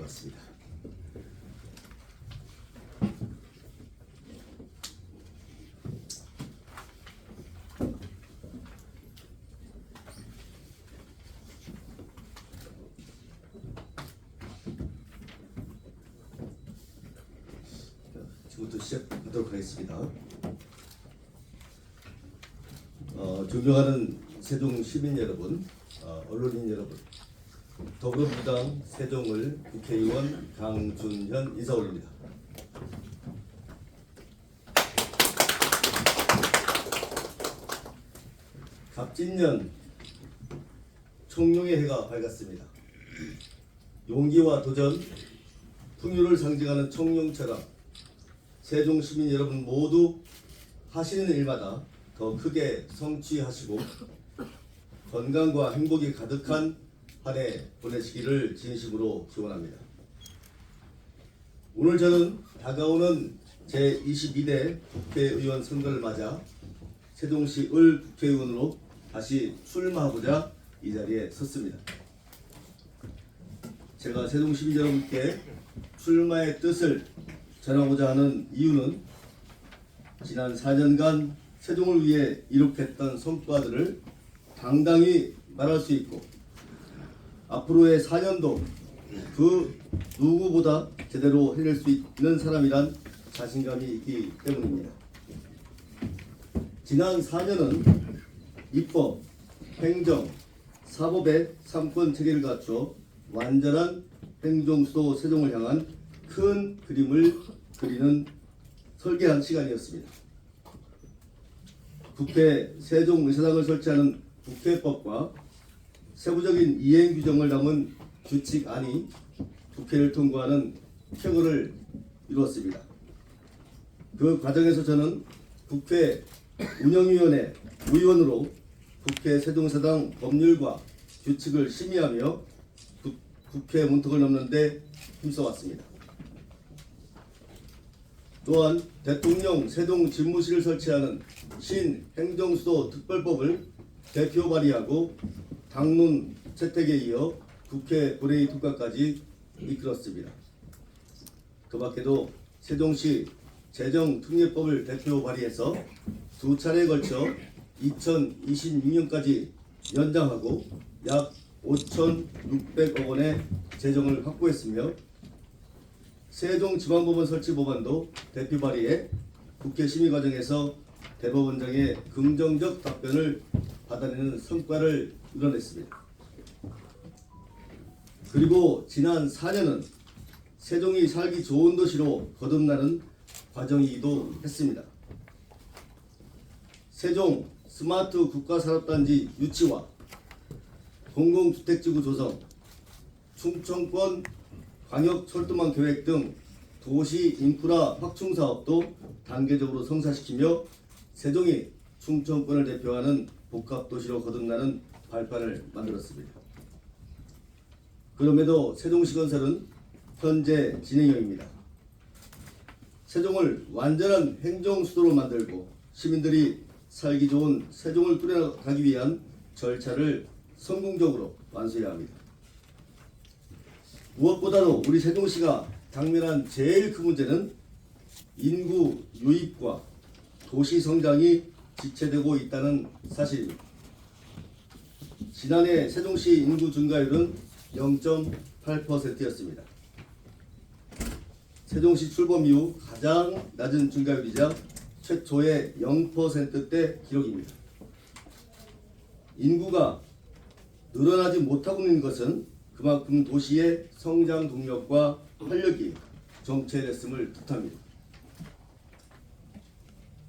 같습니다. 지금부터 시작하도록 하겠습니다. 존경하는 세종 시민 여러분, 언론인 여러분, 더불어민주당 세종을 국회의원 강준현 인사 올립니다. 갑진년 청룡의 해가 밝았습니다. 용기와 도전, 풍요를 상징하는 청룡처럼 세종 시민 여러분 모두 하시는 일마다 더 크게 성취하시고 건강과 행복이 가득한 한 해 보내시기를 진심으로 기원합니다. 오늘 저는 다가오는 제22대 국회의원 선거를 맞아 세종시 을 국회의원으로 다시 출마하고자 이 자리에 섰습니다. 제가 세종 시민 여러분께 출마의 뜻을 전하고자 하는 이유는 지난 4년간 세종을 위해 이룩했던 성과들을 당당히 말할 수 있고 앞으로의 4년도 그 누구보다 제대로 해낼 수 있는 사람이란 자신감이 있기 때문입니다. 지난 4년은 입법, 행정, 사법의 3권 체계를 갖춰 완전한 행정수도 세종을 향한 큰 그림을 그리는 설계한 시간이었습니다. 국회 세종의사당을 설치하는 국회법과 세부적인 이행 규정을 담은 규칙안이 국회를 통과하는 쾌거를 이루었습니다. 그 과정에서 저는 국회 운영위원회 의원으로 국회 세종의사당 법률과 규칙을 심의하며 국회 문턱을 넘는 데 힘써왔습니다. 또한 대통령 세종 집무실을 설치하는 신행정수도 특별법을 대표 발의하고 당론 채택에 이어 국회 본회의 통과까지 이끌었습니다. 그 밖에도 세종시 재정특례법을 대표 발의해서 두 차례에 걸쳐 2026년까지 연장하고 약 5,600억 원의 재정을 확보했으며 세종지방법원 설치 법안도 대표 발의해 국회 심의 과정에서 대법원장의 긍정적 답변을 받아내는 성과를 이뤄냈습니다. 그리고 지난 4년은 세종이 살기 좋은 도시로 거듭나는 과정이기도 했습니다. 세종 스마트 국가산업단지 유치와 공공주택지구 조성, 충청권 광역철도망 계획 등 도시 인프라 확충 사업도 단계적으로 성사시키며 세종이 충청권을 대표하는 복합도시로 거듭나는 발판을 만들었습니다. 그럼에도 세종시 건설은 현재 진행형입니다. 세종을 완전한 행정수도로 만들고 시민들이 살기 좋은 세종을 꾸려가기 위한 절차를 성공적으로 완수해야 합니다. 무엇보다도 우리 세종시가 당면한 제일 큰 문제는 인구 유입과 도시 성장이 지체되고 있다는 사실입니다. 지난해 세종시 인구 증가율은 0.8%였습니다. 세종시 출범 이후 가장 낮은 증가율이자 최초의 0%대 기록입니다. 인구가 늘어나지 못하고 있는 것은 그만큼 도시의 성장 동력과 활력이 정체됐음을 뜻합니다.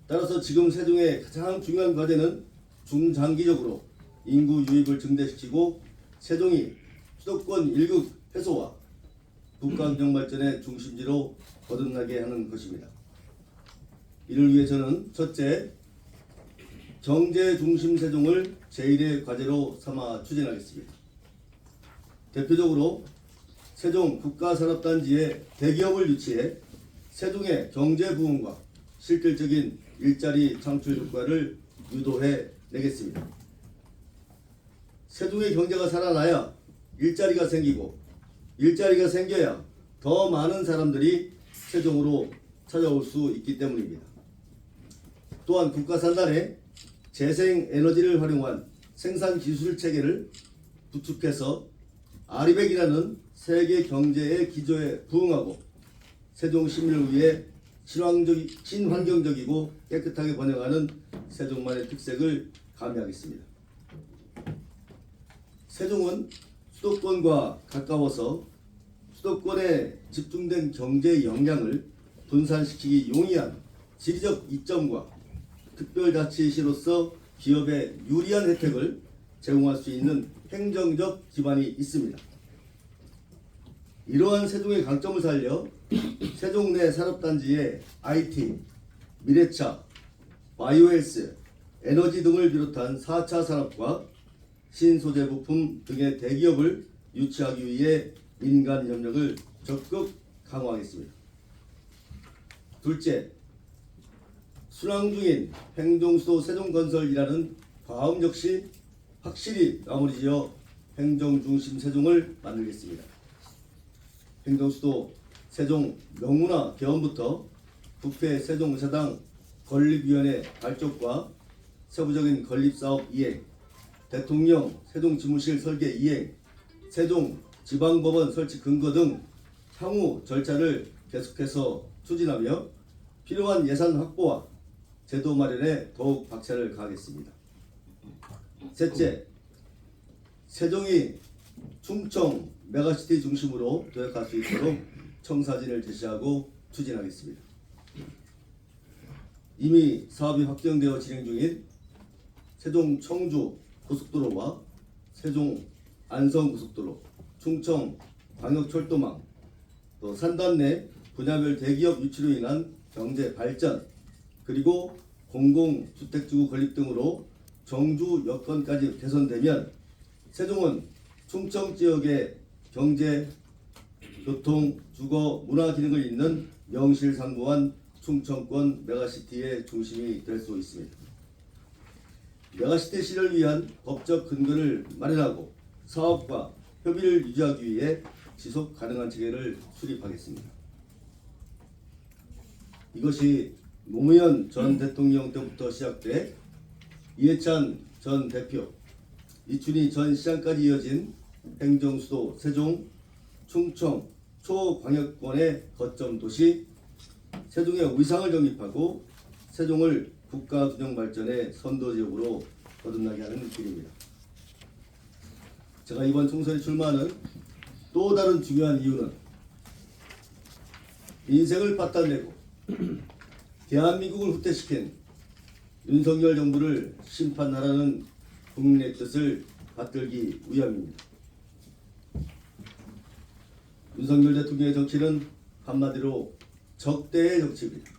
따라서 지금 세종의 가장 중요한 과제는 중장기적으로 인구 유입을 증대시키고 세종이 수도권 일극 해소와 국가균형 발전의 중심지로 거듭나게 하는 것입니다. 이를 위해 저는 첫째, 경제 중심 세종을 제1의 과제로 삼아 추진하겠습니다. 대표적으로 세종 국가산업단지에 대기업을 유치해 세종의 경제 부흥과 실질적인 일자리 창출 효과를 유도해 내겠습니다. 세종의 경제가 살아나야 일자리가 생기고 일자리가 생겨야 더 많은 사람들이 세종으로 찾아올 수 있기 때문입니다. 또한 국가 산단에 재생 에너지를 활용한 생산 기술 체계를 구축해서 아리백이라는 세계 경제의 기조에 부응하고 세종 시민을 위해 친환경적이고 깨끗하게 번영하는 세종만의 특색을 가미하겠습니다. 세종은 수도권과 가까워서 수도권에 집중된 경제 역량을 분산시키기 용이한 지리적 이점과 특별자치시로서 기업에 유리한 혜택을 제공할 수 있는 행정적 기반이 있습니다. 이러한 세종의 강점을 살려 세종 내 산업단지에 IT, 미래차, 바이오헬스, 에너지 등을 비롯한 4차 산업과 신소재 부품 등의 대기업을 유치하기 위해 민간 협력을 적극 강화하겠습니다. 둘째, 순항 중인 행정수도 세종건설이라는 과업 역시 확실히 마무리지어 행정중심 세종을 만들겠습니다. 행정수도 세종 명문화 개원부터 국회 세종의사당 건립위원회 발족과 세부적인 건립사업 이행, 대통령 세종지무실 설계 이행, 세종 지방법원 설치 근거 등 향후 절차를 계속해서 추진하며 필요한 예산 확보와 제도 마련에 더욱 박차를 가하겠습니다. 셋째, 세종이 충청 메가시티 중심으로 도약할 수 있도록 청사진을 제시하고 추진하겠습니다. 이미 사업이 확정되어 진행 중인 세종 청주 고속도로와 세종 안성 고속도로, 충청 광역철도망, 또 산단 내 분야별 대기업 유치로 인한 경제 발전, 그리고 공공주택지구 건립 등으로 정주 여건까지 개선되면 세종은 충청 지역의 경제, 교통, 주거, 문화 기능을 잇는 명실상부한 충청권 메가시티의 중심이 될 수 있습니다. 메가시티 실현을 위한 법적 근거를 마련하고 사업과 협의를 유지하기 위해 지속 가능한 체계를 수립하겠습니다. 이것이 노무현 전 대통령 때부터 시작돼 이해찬 전 대표, 이춘희 전 시장까지 이어진 행정수도 세종, 충청, 초광역권의 거점 도시 세종의 위상을 정립하고 세종을 국가 균형 발전의 선도지역으로 거듭나게 하는 길입니다. 제가 이번 총선에 출마하는 또 다른 중요한 이유는 인생을 바탕내고 대한민국을 후퇴시킨 윤석열 정부를 심판하라는 국민의 뜻을 받들기 위함입니다. 윤석열 대통령의 정치는 한마디로 적대의 정치입니다.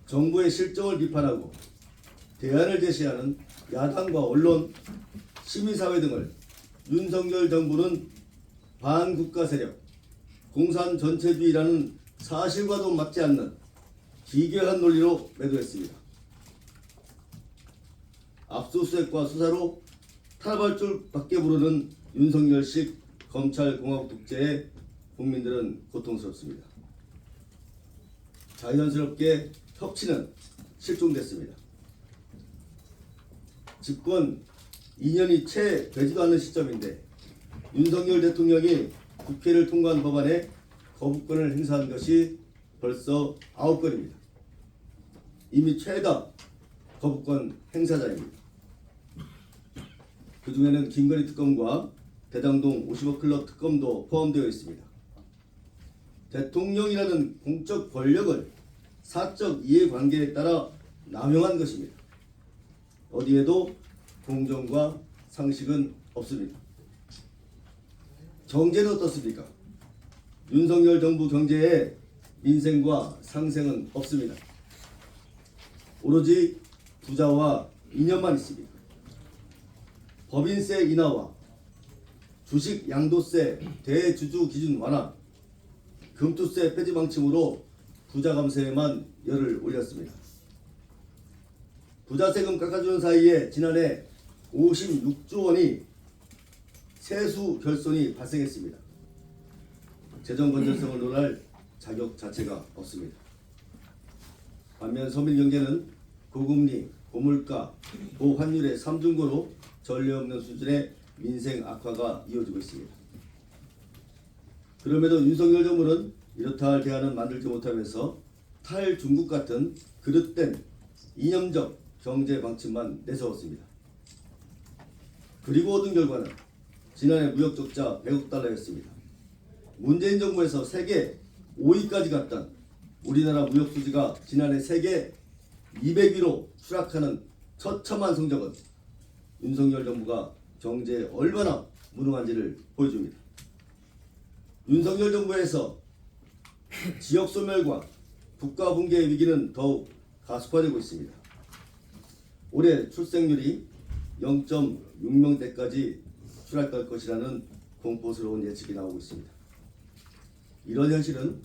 정부의 실정을 비판하고 대안을 제시하는 야당과 언론, 시민사회 등을 윤석열 정부는 반국가 세력, 공산 전체주의라는 사실과도 맞지 않는 기괴한 논리로 매도했습니다. 압수수색과 수사로 탈발줄 밖에 부르는 윤석열식 검찰공화국 독재에 국민들은 고통스럽습니다. 자연스럽게 협치는 실종됐습니다. 집권 2년이 채 되지도 않는 시점인데 윤석열 대통령이 국회를 통과한 법안에 거부권을 행사한 것이 벌써 9건입니다. 이미 최다 거부권 행사자입니다. 그 중에는 김건희 특검과 대장동 50억 클럽 특검도 포함되어 있습니다. 대통령이라는 공적 권력을 사적 이해관계에 따라 남용한 것입니다. 어디에도 공정과 상식은 없습니다. 경제는 어떻습니까? 윤석열 정부 경제에 민생과 상생은 없습니다. 오로지 부자와 이념만 있습니다. 법인세 인하와 주식 양도세 대주주 기준 완화, 금투세 폐지 방침으로 부자 감세에만 열을 올렸습니다. 부자 세금 깎아주는 사이에 지난해 56조 원이 세수 결손이 발생했습니다. 재정 건전성을 논할 자격 자체가 없습니다. 반면 서민경제는 고금리, 고물가, 고환율의 삼중고로 전례 없는 수준의 민생 악화가 이어지고 있습니다. 그럼에도 윤석열 정부는 이렇다 할 대안은 만들지 못하면서 탈중국 같은 그릇된 이념적 경제 방침만 내세웠습니다. 그리고 얻은 결과는 지난해 무역 적자 100억 달러였습니다. 문재인 정부에서 세계 5위까지 갔던 우리나라 무역 수지가 지난해 세계 200위로 추락하는 처참한 성적은 윤석열 정부가 경제에 얼마나 무능한지를 보여줍니다. 윤석열 정부에서 지역 소멸과 국가 붕괴의 위기는 더욱 가속화되고 있습니다. 올해 출생률이 0.6명대까지 추락할 것이라는 공포스러운 예측이 나오고 있습니다. 이런 현실은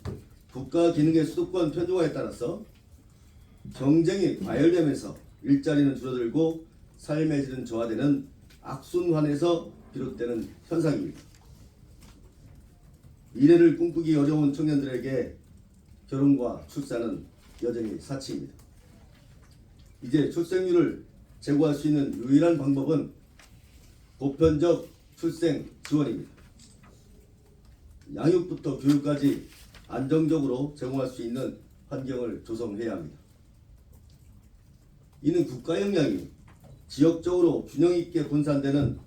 국가 기능의 수도권 편중화에 따라서 경쟁이 과열되면서 일자리는 줄어들고 삶의 질은 저하되는 악순환에서 비롯되는 현상입니다. 미래를 꿈꾸기 어려운 청년들에게 결혼과 출산은 여전히 사치입니다. 이제 출생률을 제고할 수 있는 유일한 방법은 보편적 출생 지원입니다. 양육부터 교육까지 안정적으로 제공할 수 있는 환경을 조성해야 합니다. 이는 국가 역량이 지역적으로 균형 있게 분산되는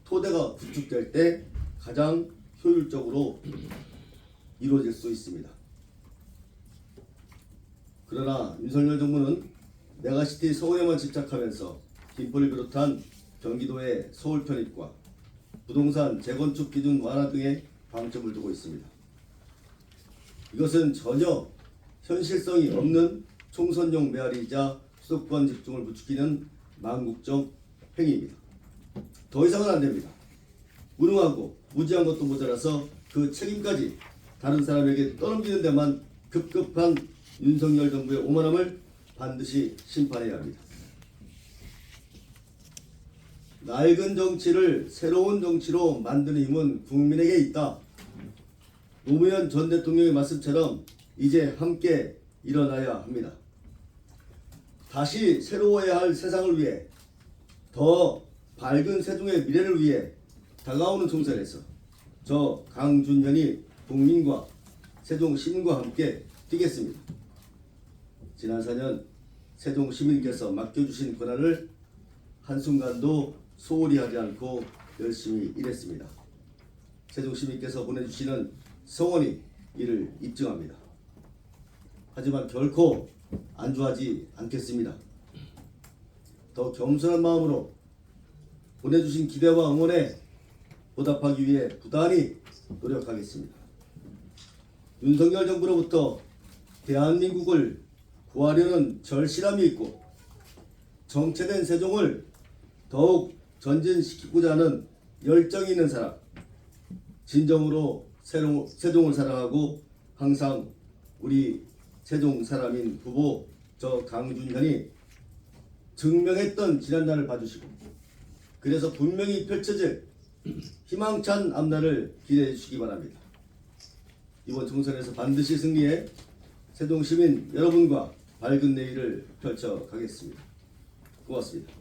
토대가 구축될 때 가장 효율적으로 이루어질 수 있습니다. 그러나 윤석열 정부는 메가시티 서울에만 집착하면서 김포를 비롯한 경기도의 서울 편입과 부동산 재건축 기준 완화 등의 방점을 두고 있습니다. 이것은 전혀 현실성이 없는 총선용 메아리이자 수도권 집중을 부추기는 망국적 행위입니다. 더 이상은 안 됩니다. 무능하고 무지한 것도 모자라서 그 책임까지 다른 사람에게 떠넘기는 데만 급급한 윤석열 정부의 오만함을 반드시 심판해야 합니다. 낡은 정치를 새로운 정치로 만드는 힘은 국민에게 있다. 노무현 전 대통령의 말씀처럼 이제 함께 일어나야 합니다. 다시 새로워야 할 세상을 위해, 더 밝은 세종의 미래를 위해 다가오는 총선에서 저 강준현이 국민과 세종 시민과 함께 뛰겠습니다. 지난 4년 세종 시민께서 맡겨주신 권한을 한순간도 소홀히 하지 않고 열심히 일했습니다. 세종 시민께서 보내주시는 성원이 이를 입증합니다. 하지만 결코 안주하지 않겠습니다. 더 겸손한 마음으로 보내주신 기대와 응원에 보답하기 위해 부단히 노력하겠습니다. 윤석열 정부로부터 대한민국을 구하려는 절실함이 있고 정체된 세종을 더욱 전진시키고자 하는 열정이 있는 사람, 진정으로 세종을 사랑하고 항상 우리 세종 사람인 후보 저 강준현이 증명했던 지난날을 봐주시고, 그래서 분명히 펼쳐질 희망찬 앞날을 기대해 주시기 바랍니다. 이번 총선에서 반드시 승리해 세종 시민 여러분과 밝은 내일을 펼쳐 가겠습니다. 고맙습니다.